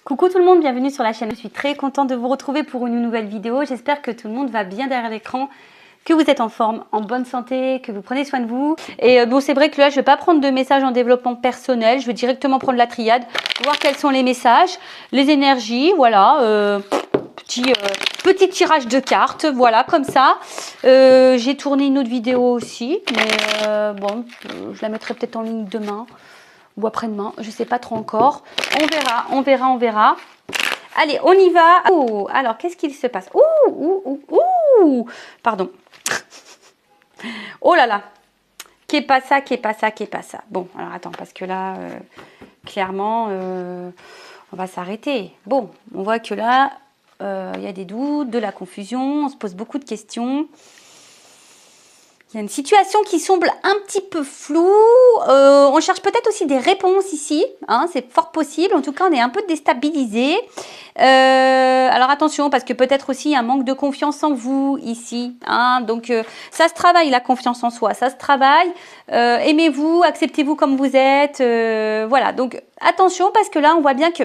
Coucou tout le monde, bienvenue sur la chaîne. Je suis très contente de vous retrouver pour une nouvelle vidéo. J'espère que tout le monde va bien derrière l'écran, que vous êtes en forme, en bonne santé, que vous prenez soin de vous. Et bon, c'est vrai que là, je ne vais pas prendre de messages en développement personnel. Je vais directement prendre la triade, voir quels sont les messages, les énergies, voilà. Petit tirage de cartes, voilà, comme ça. J'ai tourné une autre vidéo aussi, mais bon, je la mettrai peut-être en ligne demain ou après-demain, je ne sais pas trop encore. On verra, on verra, on verra. Allez, on y va. Oh, alors, qu'est-ce qu'il se passe? Pardon. Oh là là. Qu'est pas ça, qu'est pas ça, qu'est pas ça. Bon, alors attends, parce que là, clairement, on va s'arrêter. Bon, on voit que là, il y a des doutes, de la confusion, on se pose beaucoup de questions. Il y a une situation qui semble un petit peu floue. On cherche peut-être aussi des réponses ici. Hein, c'est fort possible. En tout cas, on est un peu déstabilisé. Alors attention, parce que peut-être aussi un manque de confiance en vous ici. Hein, donc, ça se travaille, la confiance en soi. Ça se travaille. Aimez-vous, acceptez-vous comme vous êtes. Voilà. Donc, attention, parce que là, on voit bien que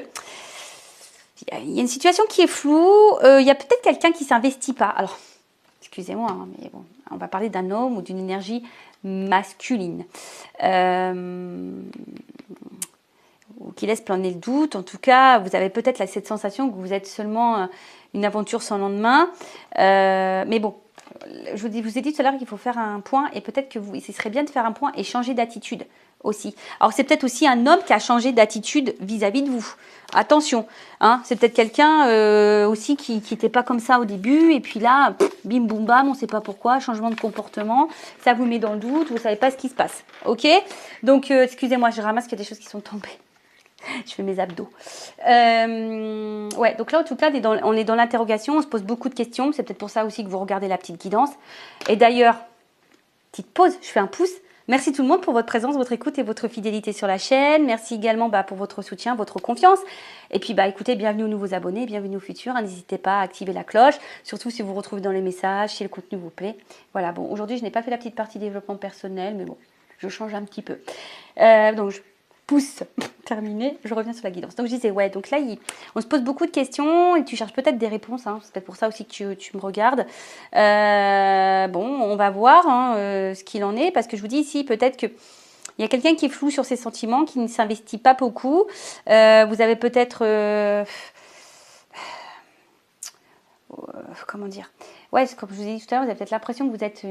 il y a une situation qui est floue. Il y a peut-être quelqu'un qui ne s'investit pas. Alors, excusez-moi, hein, mais bon, on va parler d'un homme ou d'une énergie masculine qui laisse planer le doute. En tout cas, vous avez peut-être cette sensation que vous êtes seulement une aventure sans lendemain. Mais bon, je vous ai dit tout à l'heure qu'il faut faire un point et peut-être que ce serait bien de faire un point et changer d'attitude aussi. Alors, c'est peut-être aussi un homme qui a changé d'attitude vis-à-vis de vous. Attention, hein, c'est peut-être quelqu'un aussi qui n'était pas comme ça au début et puis là, bim boum bam, on ne sait pas pourquoi, changement de comportement, ça vous met dans le doute, vous ne savez pas ce qui se passe. Ok? Donc, excusez-moi, je ramasse qu'il y a des choses qui sont tombées. Je fais mes abdos. Ouais, donc là, en tout cas, on est dans l'interrogation, on se pose beaucoup de questions. C'est peut-être pour ça aussi que vous regardez la petite guidance. Et d'ailleurs, petite pause, je fais un pouce. Merci tout le monde pour votre présence, votre écoute et votre fidélité sur la chaîne. Merci également pour votre soutien, votre confiance. Et puis, écoutez, bienvenue aux nouveaux abonnés, bienvenue aux futurs. N'hésitez pas à activer la cloche, surtout si vous vous retrouvez dans les messages, si le contenu vous plaît. Voilà, bon, aujourd'hui, je n'ai pas fait la petite partie développement personnel, mais bon, je change un petit peu. Donc, je pouce terminé, je reviens sur la guidance. Donc je disais, ouais, donc là, on se pose beaucoup de questions et tu cherches peut-être des réponses. Hein, c'est peut-être pour ça aussi que tu me regardes. Bon, on va voir ce qu'il en est, parce que je vous dis ici, peut-être que il y a quelqu'un qui est flou sur ses sentiments, qui ne s'investit pas beaucoup. Vous avez peut-être... comment dire? Ouais, comme je vous ai dit tout à l'heure, vous avez peut-être l'impression que vous êtes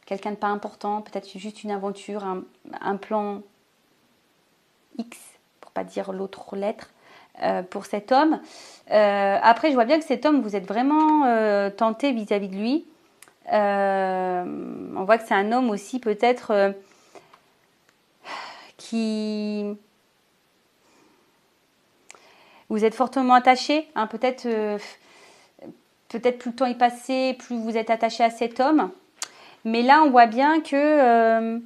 quelqu'un de pas important, peut-être juste une aventure, un plan X, pour pas dire l'autre lettre, pour cet homme. Après, je vois bien que cet homme, vous êtes vraiment tenté vis-à-vis de lui. On voit que c'est un homme aussi peut-être qui... Vous êtes fortement attaché, hein, peut-être plus le temps est passé, plus vous êtes attaché à cet homme. Mais là, on voit bien que...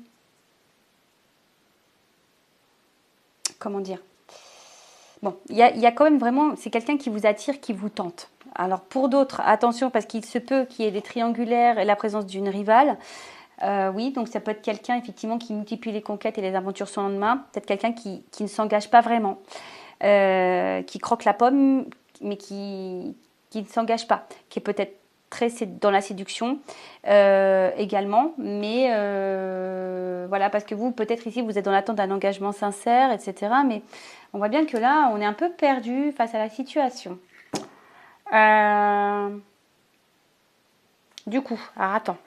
comment dire? Bon, il y a quand même vraiment, c'est quelqu'un qui vous attire, qui vous tente. Alors pour d'autres, attention, parce qu'il se peut qu'il y ait des triangulaires et la présence d'une rivale. Oui, donc ça peut être quelqu'un effectivement qui multiplie les conquêtes et les aventures sans lendemain. Peut-être quelqu'un qui ne s'engage pas vraiment, qui croque la pomme, mais qui ne s'engage pas, qui est peut-être très dans la séduction également, mais voilà, parce que vous, peut-être ici, vous êtes dans l'attente d'un engagement sincère, etc. Mais on voit bien que là, on est un peu perdu face à la situation. Du coup, alors attends,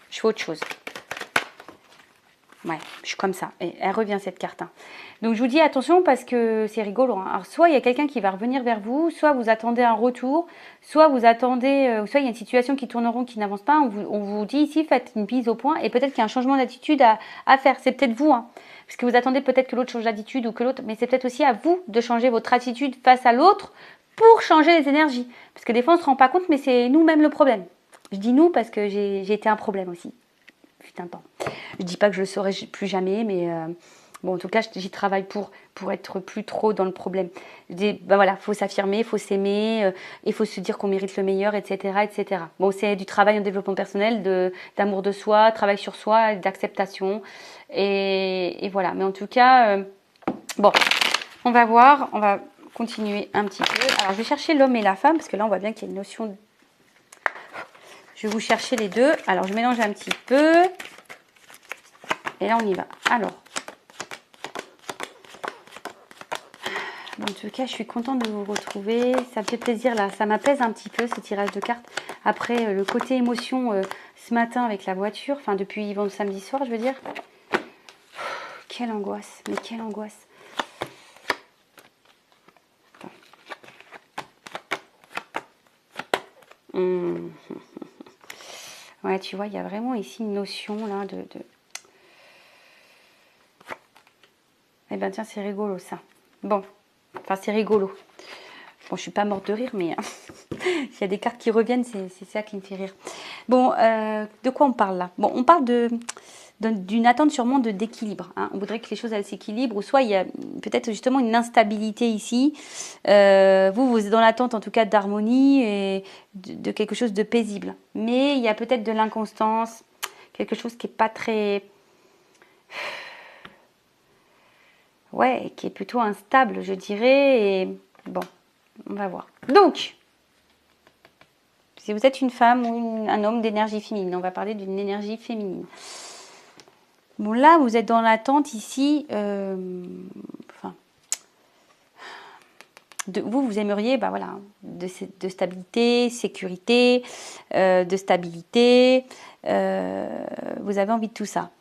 je fais autre chose. Ouais, je suis comme ça. Et elle revient cette carte. Hein. Donc je vous dis attention parce que c'est rigolo. Hein. Alors soit il y a quelqu'un qui va revenir vers vous, soit vous attendez un retour, soit vous attendez, soit il y a une situation qui tourne en rond, qui n'avance pas. On vous dit ici, faites une mise au point et peut-être qu'il y a un changement d'attitude à faire. C'est peut-être vous, hein, parce que vous attendez peut-être que l'autre change d'attitude ou que l'autre, mais c'est peut-être aussi à vous de changer votre attitude face à l'autre pour changer les énergies. Parce que des fois on ne se rend pas compte, mais c'est nous-mêmes le problème. Je dis nous parce que j'ai été un problème aussi. Un temps. Je dis pas que je le saurai plus jamais, mais bon, en tout cas, j'y travaille pour être plus trop dans le problème. Je dis, voilà, faut s'affirmer, faut s'aimer, il faut se dire qu'on mérite le meilleur, etc., etc. Bon, c'est du travail en développement personnel, d'amour de soi, travail sur soi, d'acceptation, et voilà. Mais en tout cas, bon, on va voir, continuer un petit peu. Alors, je vais chercher l'homme et la femme, parce que là, on voit bien qu'il y a une notion... Je vais vous chercher les deux. Alors, je mélange un petit peu. Et là, on y va. Alors, en tout cas, je suis contente de vous retrouver. Ça me fait plaisir, là. Ça m'apaise un petit peu, ce tirage de cartes. Après, le côté émotion ce matin avec la voiture. Enfin, depuis samedi soir, je veux dire. Quelle angoisse. Mais quelle angoisse. Ouais, tu vois, il y a vraiment ici une notion, là, de... Eh ben, tiens, c'est rigolo, ça. Bon. Enfin, c'est rigolo. Bon, je suis pas morte de rire, mais il y a des cartes qui reviennent, c'est ça qui me fait rire. Bon, de quoi on parle là? Bon, on parle d'une attente sûrement d'équilibre. Hein. On voudrait que les choses elles s'équilibrent, ou soit il y a peut-être justement une instabilité ici. Vous êtes dans l'attente en tout cas d'harmonie et de quelque chose de paisible. Mais il y a peut-être de l'inconstance, quelque chose qui n'est pas très... Ouais, qui est plutôt instable, je dirais. Et bon, on va voir. Donc, si vous êtes une femme ou un homme d'énergie féminine, on va parler d'une énergie féminine. Bon, là, vous êtes dans l'attente ici. Vous aimeriez, bah voilà, de stabilité, sécurité, de stabilité. Vous avez envie de tout ça.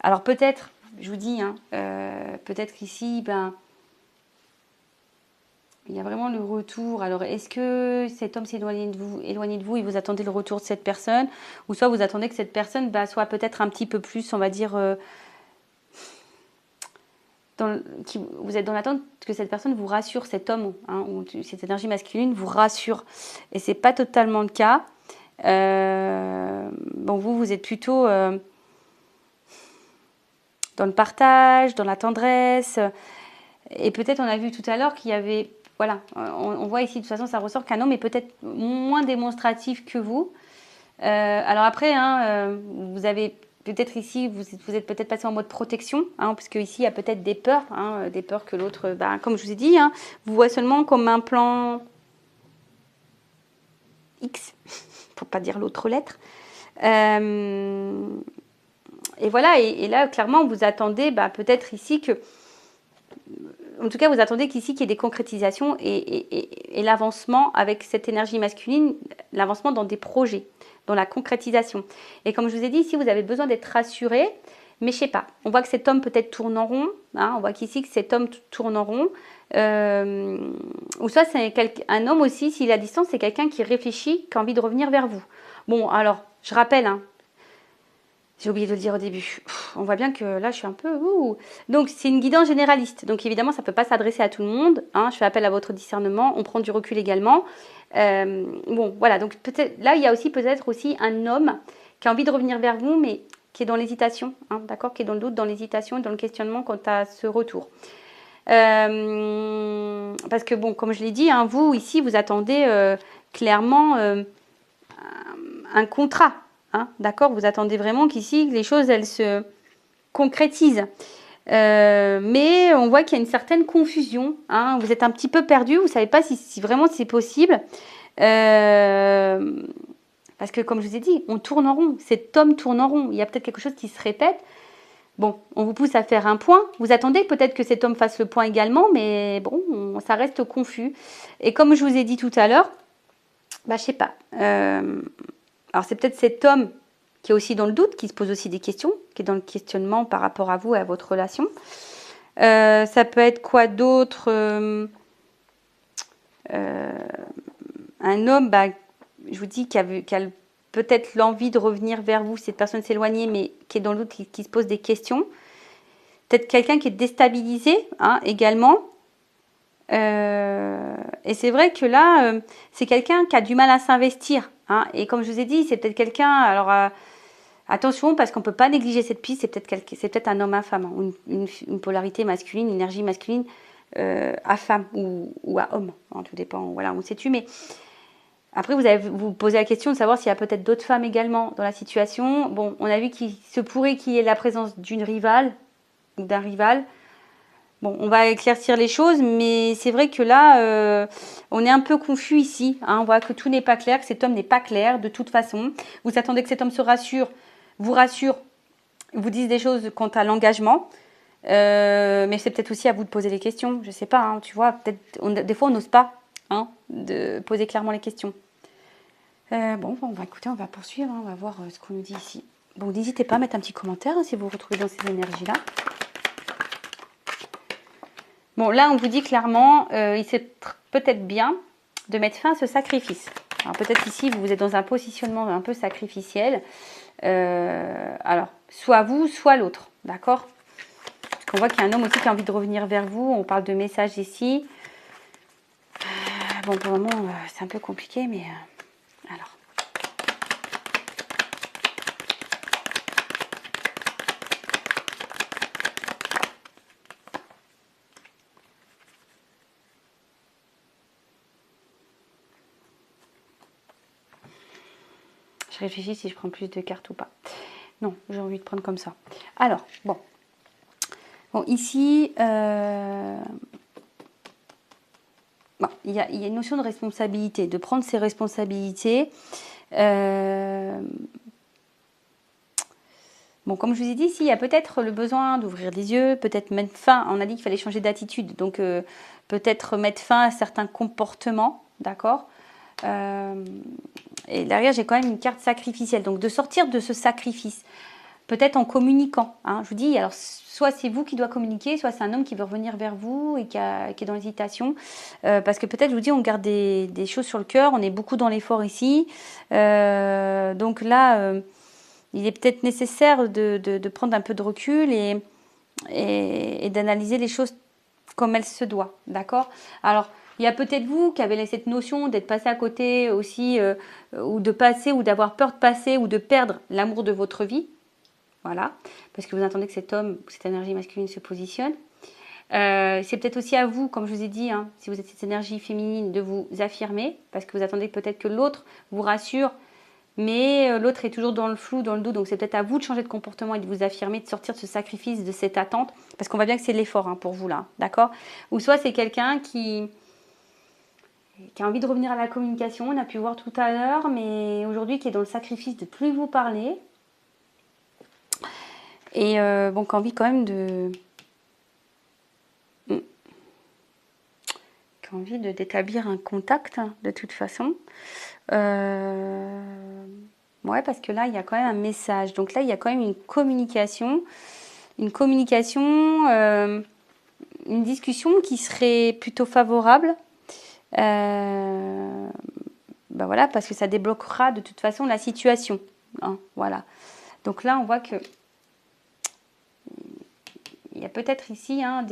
Alors peut-être, je vous dis, hein, peut-être qu'ici, ben, il y a vraiment le retour. Alors, est-ce que cet homme s'est éloigné de vous et vous attendez le retour de cette personne? Ou soit vous attendez que cette personne soit peut-être un petit peu plus, on va dire, vous êtes dans l'attente que cette personne vous rassure, cet homme, hein, ou cette énergie masculine vous rassure. Et ce n'est pas totalement le cas. Bon, vous êtes plutôt dans le partage, dans la tendresse. Et peut-être on a vu tout à l'heure qu'il y avait... Voilà, on voit ici, de toute façon, ça ressort qu'un homme est peut-être moins démonstratif que vous. Alors après, hein, vous avez peut-être ici, vous êtes peut-être passé en mode protection, hein, parce qu'ici, il y a peut-être des peurs que l'autre, comme je vous ai dit, hein, vous voit seulement comme un plan X, pour pas dire l'autre lettre. Et voilà, et là, clairement, vous attendez peut-être ici que... En tout cas, vous attendez qu'ici, qu'il y ait des concrétisations et l'avancement avec cette énergie masculine, l'avancement dans des projets, dans la concrétisation. Et comme je vous ai dit, ici, vous avez besoin d'être rassuré, mais je sais pas. On voit que cet homme peut-être tourne en rond. Hein, on voit qu'ici, que cet homme tourne en rond. Ou soit, c'est un homme aussi, s'il est à distance, c'est quelqu'un qui réfléchit, qui a envie de revenir vers vous. Bon, alors, je rappelle, hein, j'ai oublié de le dire au début. On voit bien que là, je suis un peu... Donc, c'est une guidance généraliste. Donc, évidemment, ça ne peut pas s'adresser à tout le monde. Hein. Je fais appel à votre discernement. On prend du recul également. Bon, voilà. Donc, peut-être là, il y a aussi peut-être aussi un homme qui a envie de revenir vers vous, mais qui est dans l'hésitation. Hein, d'accord? Qui est dans le doute, dans l'hésitation et dans le questionnement quant à ce retour. Parce que, bon, comme je l'ai dit, hein, vous, ici, vous attendez clairement un contrat. Hein, d'accord, vous attendez vraiment qu'ici, les choses, elles se concrétisent. Mais on voit qu'il y a une certaine confusion. Hein, vous êtes un petit peu perdu, vous ne savez pas si vraiment c'est possible. Parce que, comme je vous ai dit, on tourne en rond. Cet homme tourne en rond. Il y a peut-être quelque chose qui se répète. Bon, on vous pousse à faire un point. Vous attendez peut-être que cet homme fasse le point également, mais bon, ça reste confus. Et comme je vous ai dit tout à l'heure, je ne sais pas. Alors, c'est peut-être cet homme qui est aussi dans le doute, qui se pose aussi des questions, qui est dans le questionnement par rapport à vous et à votre relation. Ça peut être quoi d'autre? Un homme, je vous dis, qui a peut-être l'envie de revenir vers vous, cette personne s'éloigner, mais qui est dans le doute, qui se pose des questions. Peut-être quelqu'un qui est déstabilisé, hein, également. Et c'est vrai que là, c'est quelqu'un qui a du mal à s'investir. Hein, et comme je vous ai dit, c'est peut-être quelqu'un... Alors, attention, parce qu'on ne peut pas négliger cette piste. C'est peut-être un homme à femme, hein, ou une polarité masculine, une énergie masculine à femme ou à homme. Hein, tout dépend, voilà, on sait-tu. Mais après, vous posez la question de savoir s'il y a peut-être d'autres femmes également dans la situation. Bon, on a vu qu'il se pourrait qu'il y ait la présence d'une rivale ou d'un rival. Bon, on va éclaircir les choses, mais c'est vrai que là, on est un peu confus ici. Hein, on voit que tout n'est pas clair, que cet homme n'est pas clair de toute façon. Vous attendez que cet homme se rassure, vous rassure, vous dise des choses quant à l'engagement. Mais c'est peut-être aussi à vous de poser les questions. Je sais pas, hein, tu vois, peut-être des fois on n'ose pas hein, de poser clairement les questions. Bon, on va écouter, on va poursuivre, hein, on va voir ce qu'on nous dit ici. Bon, n'hésitez pas à mettre un petit commentaire hein, si vous vous retrouvez dans ces énergies-là. Bon, là, on vous dit clairement, il serait peut-être bien de mettre fin à ce sacrifice. Alors, peut-être ici, vous êtes dans un positionnement un peu sacrificiel. Alors, soit vous, soit l'autre, d'accord? Parce qu'on voit qu'il y a un homme aussi qui a envie de revenir vers vous. On parle de messages ici. Bon, pour le moment, c'est un peu compliqué, mais... alors... Je réfléchis si je prends plus de cartes ou pas. Non, j'ai envie de prendre comme ça. Alors, bon. Bon, ici, bon, il y a une notion de responsabilité, de prendre ses responsabilités. Bon, comme je vous ai dit, ici, il y a peut-être le besoin d'ouvrir les yeux, peut-être mettre fin. On a dit qu'il fallait changer d'attitude, donc peut-être mettre fin à certains comportements, d'accord. Et derrière, j'ai quand même une carte sacrificielle. Donc, de sortir de ce sacrifice, peut-être en communiquant. Hein, je vous dis, alors, soit c'est vous qui doit communiquer, soit c'est un homme qui veut revenir vers vous et qui est dans l'hésitation. Parce que peut-être, je vous dis, on garde des choses sur le cœur. On est beaucoup dans l'effort ici. Donc là, il est peut-être nécessaire de prendre un peu de recul et d'analyser les choses comme elles se doivent. D'accord? Alors, il y a peut-être vous qui avez cette notion d'être passé à côté aussi, ou de passer, ou d'avoir peur de passer, ou de perdre l'amour de votre vie. Voilà. Parce que vous attendez que cet homme, cette énergie masculine se positionne. C'est peut-être aussi à vous, comme je vous ai dit, hein, si vous êtes cette énergie féminine, de vous affirmer. Parce que vous attendez peut-être que l'autre vous rassure. Mais l'autre est toujours dans le flou, dans le doute. Donc c'est peut-être à vous de changer de comportement et de vous affirmer, de sortir de ce sacrifice, de cette attente. Parce qu'on voit bien que c'est l'effort hein, pour vous là. D'accord? Ou soit c'est quelqu'un qui a envie de revenir à la communication, on a pu voir tout à l'heure, mais aujourd'hui qui est dans le sacrifice de plus vous parler. Et bon, qui a envie quand même de... qui a envie d'établir un contact, hein, de toute façon. Ouais, parce que là, il y a quand même un message. Donc là, il y a quand même une communication. Une discussion qui serait plutôt favorable. Ben voilà, parce que ça débloquera de toute façon la situation. Hein, voilà. Donc là, on voit que il y a peut-être ici hein,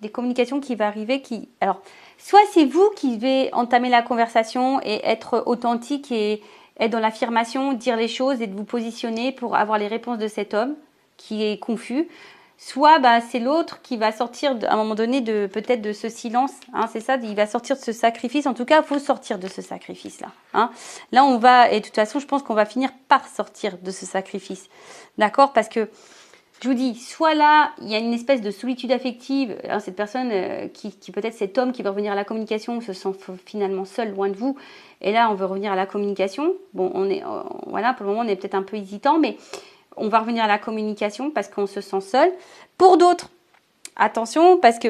des communications qui vont arriver. Alors, soit c'est vous qui devez entamer la conversation et être authentique et être dans l'affirmation, dire les choses et de vous positionner pour avoir les réponses de cet homme qui est confus. Soit bah, c'est l'autre qui va sortir à un moment donné peut-être de ce silence. Hein, c'est ça, il va sortir de ce sacrifice. En tout cas, il faut sortir de ce sacrifice-là. Hein. Là, on va, et de toute façon, je pense qu'on va finir par sortir de ce sacrifice. D'accord? Parce que, je vous dis, soit là, il y a une espèce de solitude affective. Hein, cette personne qui peut-être cet homme qui veut revenir à la communication se sent finalement seul, loin de vous. Et là, on veut revenir à la communication. Bon, voilà, pour le moment, on est peut-être un peu hésitant, mais... on va revenir à la communication parce qu'on se sent seul. Pour d'autres, attention, parce que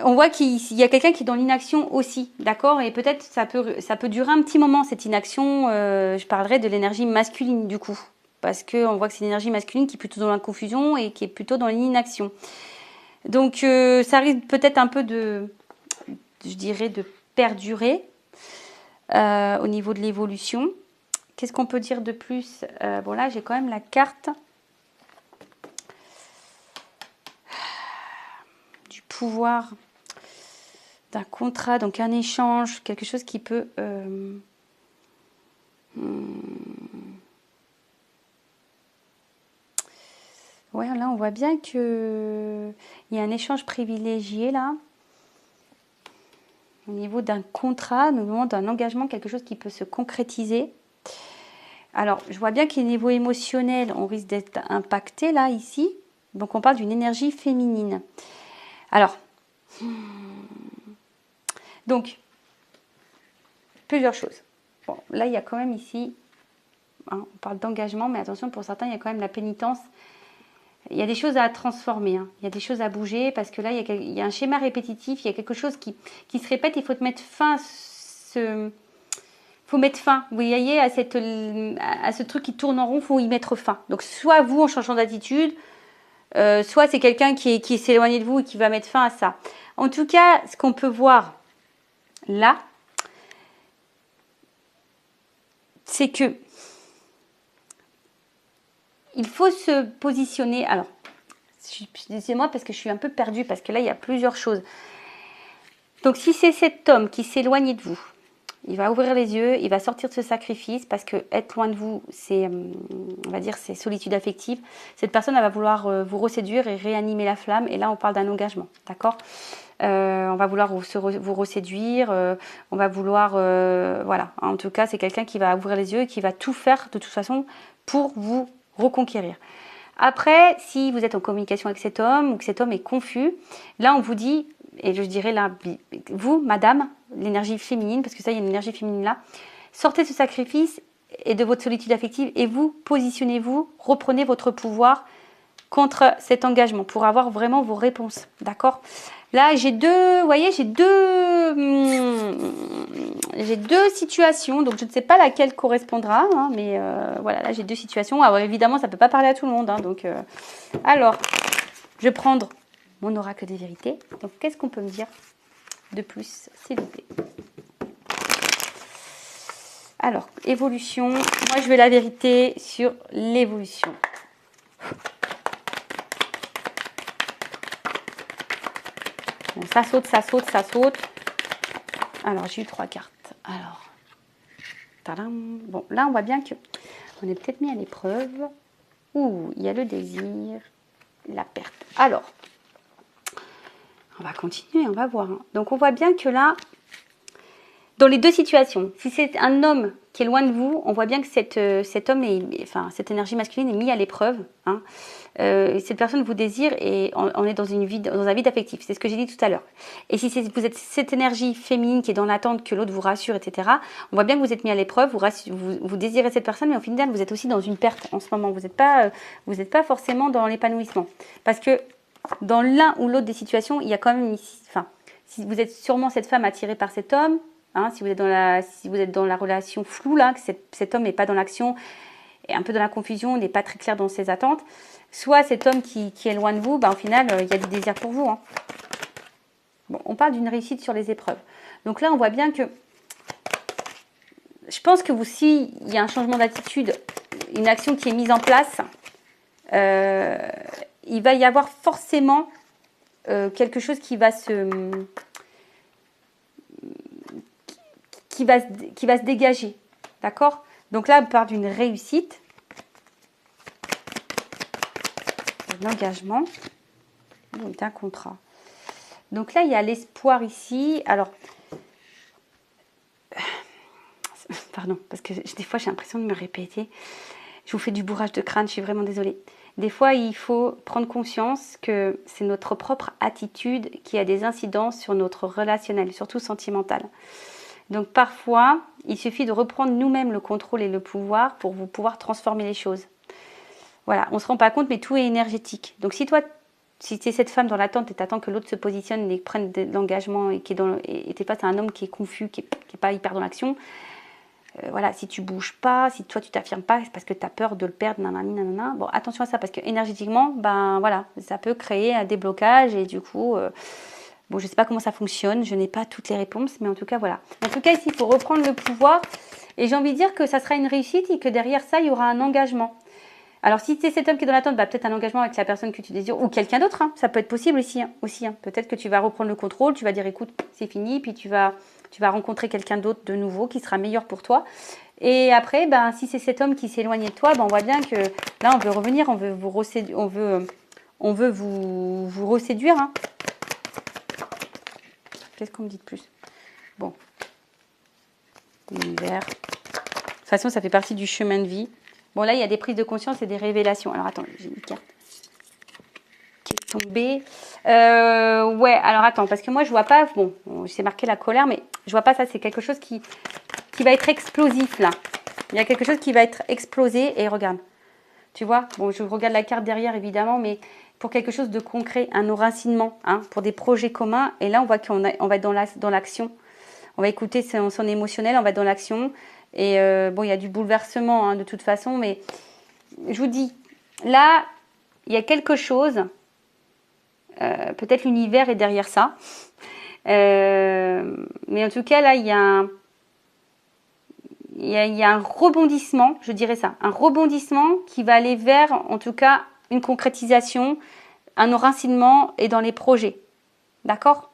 on voit qu'il y a quelqu'un qui est dans l'inaction aussi, d'accord? Et peut-être ça peut durer un petit moment, cette inaction. Je parlerai de l'énergie masculine du coup. Parce qu'on voit que c'est l'énergie masculine qui est plutôt dans la confusion et qui est plutôt dans l'inaction. Donc ça risque peut-être un peu je dirais, de perdurer au niveau de l'évolution. Qu'est-ce qu'on peut dire de plus? Bon là, j'ai quand même la carte du pouvoir d'un contrat, donc un échange, quelque chose qui peut... Ouais, là, on voit bien qu'il y a un échange privilégié, là. Au niveau d'un contrat, au moment d'un engagement, quelque chose qui peut se concrétiser. Alors, je vois bien qu'au niveau émotionnel, on risque d'être impacté là, ici. Donc, on parle d'une énergie féminine. Alors, donc, plusieurs choses. Bon, là, il y a quand même ici, hein, on parle d'engagement, mais attention, pour certains, il y a quand même la pénitence. Il y a des choses à transformer, hein. Il y a des choses à bouger, parce que là, il y a un schéma répétitif, il y a quelque chose qui se répète, il faut te mettre fin faut mettre fin, vous voyez, à ce truc qui tourne en rond, il faut y mettre fin. Donc, soit vous, en changeant d'attitude, soit c'est quelqu'un qui s'est éloigné de vous et qui va mettre fin à ça. En tout cas, ce qu'on peut voir là, c'est que il faut se positionner. Alors, excusez-moi parce que je suis un peu perdue, parce que là, il y a plusieurs choses. Donc, si c'est cet homme qui s'est éloigné de vous, il va ouvrir les yeux, il va sortir de ce sacrifice, parce que être loin de vous, c'est, on va dire, c'est solitude affective. Cette personne, elle va vouloir vous reséduire et réanimer la flamme. Et là, on parle d'un engagement, d'accord ? On va vouloir vous reséduire, on va vouloir, voilà. En tout cas, c'est quelqu'un qui va ouvrir les yeux et qui va tout faire, de toute façon, pour vous reconquérir. Après, si vous êtes en communication avec cet homme, ou que cet homme est confus, là, on vous dit, et je dirais là, vous, madame, l'énergie féminine, parce que ça, il y a une énergie féminine là, sortez de ce sacrifice et de votre solitude affective et vous, positionnez-vous, reprenez votre pouvoir contre cet engagement pour avoir vraiment vos réponses, d'accord ? Là, j'ai deux, vous voyez, j'ai deux situations, donc je ne sais pas laquelle correspondra, hein, mais voilà, là j'ai deux situations. Alors évidemment, ça ne peut pas parler à tout le monde, hein, donc alors, je vais prendre mon oracle des vérités. Donc, qu'est-ce qu'on peut me dire de plus, s'il vous plaît? Alors, évolution. Moi, je veux la vérité sur l'évolution. Bon, ça saute, ça saute, ça saute. Alors, j'ai eu 3 cartes. Alors, tadam. Bon, là, on voit bien que on est peut-être mis à l'épreuve. Ouh, il y a le désir, la perte. Alors, on va continuer, on va voir. Hein. Donc, on voit bien que là, dans les deux situations, si c'est un homme qui est loin de vous, on voit bien que cet homme, cette énergie masculine est mise à l'épreuve. Hein. Cette personne vous désire et on est dans un vide affectif. C'est ce que j'ai dit tout à l'heure. Et si vous êtes cette énergie féminine qui est dans l'attente que l'autre vous rassure, etc., on voit bien que vous êtes mis à l'épreuve, vous désirez cette personne, mais au final, vous êtes aussi dans une perte en ce moment. Vous n'êtes pas forcément dans l'épanouissement. Parce que dans l'un ou l'autre des situations, il y a quand même si vous êtes sûrement cette femme attirée par cet homme, hein, si vous êtes dans la relation floue, là, que cet homme n'est pas dans l'action, est un peu dans la confusion, n'est pas très clair dans ses attentes, soit cet homme qui est loin de vous, au final, il y a du désir pour vous. Hein. Bon, on parle d'une réussite sur les épreuves. Donc là, on voit bien que, je pense que s'il y a un changement d'attitude, une action qui est mise en place, il va y avoir forcément quelque chose qui va se dégager. D'accord ? Donc là, on parle d'une réussite, d'engagement, d'un contrat. Donc là, il y a l'espoir ici. Alors, pardon, parce que des fois, j'ai l'impression de me répéter. Je vous fais du bourrage de crâne, je suis vraiment désolée. Des fois, il faut prendre conscience que c'est notre propre attitude qui a des incidences sur notre relationnel, surtout sentimental. Donc parfois, il suffit de reprendre nous-mêmes le contrôle et le pouvoir pour pouvoir transformer les choses. Voilà, on ne se rend pas compte, mais tout est énergétique. Donc si tu es cette femme dans l'attente et tu attends que l'autre se positionne et prenne de l'engagement et tu es face à un homme qui est confus, qui n'est pas hyper dans l'action, voilà, si tu bouges pas, si toi tu t'affirmes pas, c'est parce que tu as peur de le perdre, nanana. Bon, attention à ça, parce que énergétiquement, voilà, ça peut créer un déblocage et du coup... Bon, je ne sais pas comment ça fonctionne, je n'ai pas toutes les réponses, mais en tout cas, voilà. En tout cas, ici, il faut reprendre le pouvoir. Et j'ai envie de dire que ça sera une réussite et que derrière ça, il y aura un engagement. Alors, si c'est cet homme qui est dans l'attente, peut-être un engagement avec la personne que tu désires, ou quelqu'un d'autre, hein, ça peut être possible aussi. Hein. Peut-être que tu vas reprendre le contrôle, tu vas dire, écoute, c'est fini, puis tu vas rencontrer quelqu'un d'autre de nouveau qui sera meilleur pour toi. Et après, si c'est cet homme qui s'est éloigné de toi, on voit bien que là, on veut revenir, on veut vous reséduire, hein. Qu'est-ce qu'on me dit de plus? Bon. L'univers. De toute façon, ça fait partie du chemin de vie. Bon, là, il y a des prises de conscience et des révélations. Alors, attends, j'ai une carte qui est tombée. Ouais, alors attends, parce que moi je vois pas, bon, c'est marqué la colère, mais je vois pas ça, c'est quelque chose qui va être explosif là. Il y a quelque chose qui va être explosé et regarde, tu vois, bon, je regarde la carte derrière évidemment, mais pour quelque chose de concret, un enracinement, hein, pour des projets communs, et là on voit qu'on va être dans l'action, on va écouter son émotionnel, on va être dans l'action, et bon, il y a du bouleversement hein, de toute façon, mais je vous dis, là, il y a quelque chose, peut-être l'univers est derrière ça, mais en tout cas, là, il y a un rebondissement, je dirais ça, un rebondissement qui va aller vers, en tout cas, une concrétisation, un enracinement et dans les projets. D'accord ?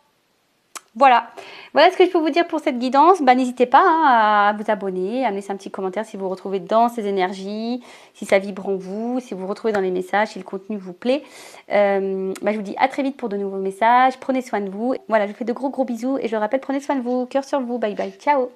Voilà. Voilà ce que je peux vous dire pour cette guidance. Bah, n'hésitez pas hein, à vous abonner, à me laisser un petit commentaire si vous vous retrouvez dans ces énergies, si ça vibre en vous, si vous vous retrouvez dans les messages, si le contenu vous plaît. Bah, je vous dis à très vite pour de nouveaux messages. Prenez soin de vous. Voilà, je vous fais de gros bisous et je le rappelle, prenez soin de vous. Cœur sur vous. Bye bye. Ciao.